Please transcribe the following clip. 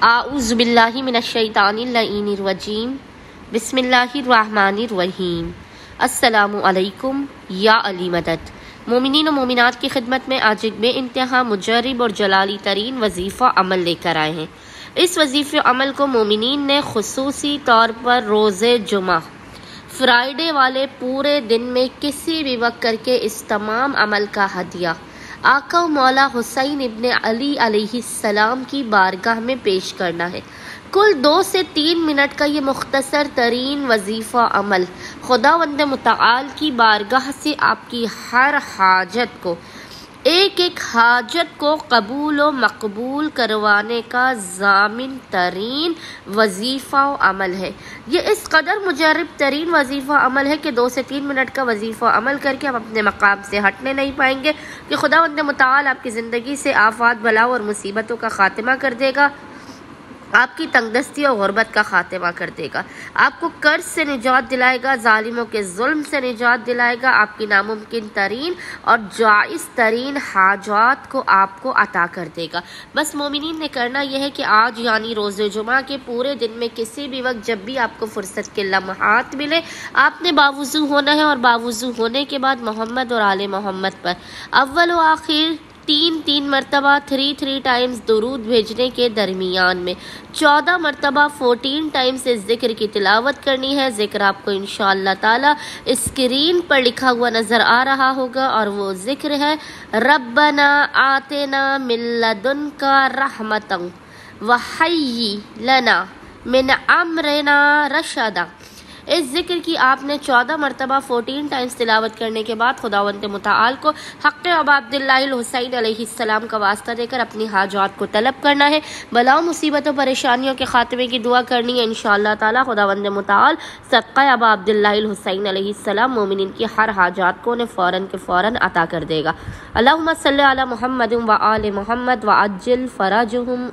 اعوذ باللہ من الشیطان اللعین الرجیم بسم اللہ الرحمن الرحیم۔ السلام علیکم یا علی مدد۔ مومنین و مومنات کی خدمت میں آج ایک بے انتہا مجرب اور جلالی ترین وظیفہ عمل لے کر آئے ہیں۔ اس وظیفہ عمل کو مومنین نے خصوصی طور پر روز جمعہ فرائیڈے والے پورے دن میں کسی بھی وقت کر کے اس تمام عمل کا ہدیہ آقا و مولا حسین ابن علی علیہ السلام کی بارگاہ میں پیش کرنا ہے۔ کل 2 سے 3 منٹ کا یہ مختصر ترین وظیفہ عمل خداوند متعال کی بارگاہ سے آپ کی ہر حاجت کو ایک حاجت کو قبول و مقبول کروانے کا ضامن ترین وظیفہ و عمل ہے۔ یہ اس قدر مجرب ترین وظیفہ عمل ہے کہ 2 سے 3 منٹ کا وظیفہ عمل کر کے ہم اپنے مقام سے ہٹنے نہیں پائیں گے کہ خداوند متعال آپ کی زندگی سے آفات بلاؤ اور مصیبتوں کا خاتمہ کر دے گا، آپ کی تنگ دستی اور غربت کا خاتمہ کر دے گا، آپ کو قرض سے نجات دلائے گا، ظالموں کے ظلم سے نجات دلائے گا، آپ کی ناممکن ترین اور جائز ترین حاجات کو آپ کو عطا کر دے گا۔ بس مومنین نے کرنا یہ ہے کہ آج یعنی روز جمعہ کے پورے دن میں کسی بھی وقت جب بھی آپ کو فرصت کے لمحات ملے آپ نے باوضو ہونا ہے، اور باوضو ہونے کے بعد محمد اور آل محمد پر اول و آخر 3 مرتبہ 3 ٹائمز درود بھیجنے کے درمیان میں 14 مرتبہ 14 ٹائمز اس ذکر کی تلاوت کرنی ہے۔ ذکر آپ کو انشاءاللہ تعالی اسکرین پر لکھا ہوا نظر آ رہا ہوگا، اور وہ ذکر ہے ربنا آتنا من لدنک رحمتا وہیئ لنا من امرنا رشدا۔ اس ذکر کی آپ نے 14 مرتبہ 14 ٹائمز تلاوت کرنے کے بعد خداوند متعال کو حق ابا عبداللہ الحسین علیہ السلام کا واسطہ دے کر اپنی حاجات کو طلب کرنا ہے، بلاؤ مصیبتوں پریشانیوں کے خاتمے کی دعا کرنی ہے۔ انشاءاللہ تعالی خداوند متعال صدقہ ابا عبداللہ الحسین علیہ السلام مومنین کی ہر حاجات کو انہیں فوراً عطا کر دے گا۔ اللہم صلی علی محمد و آل محمد وعجل فرجہم۔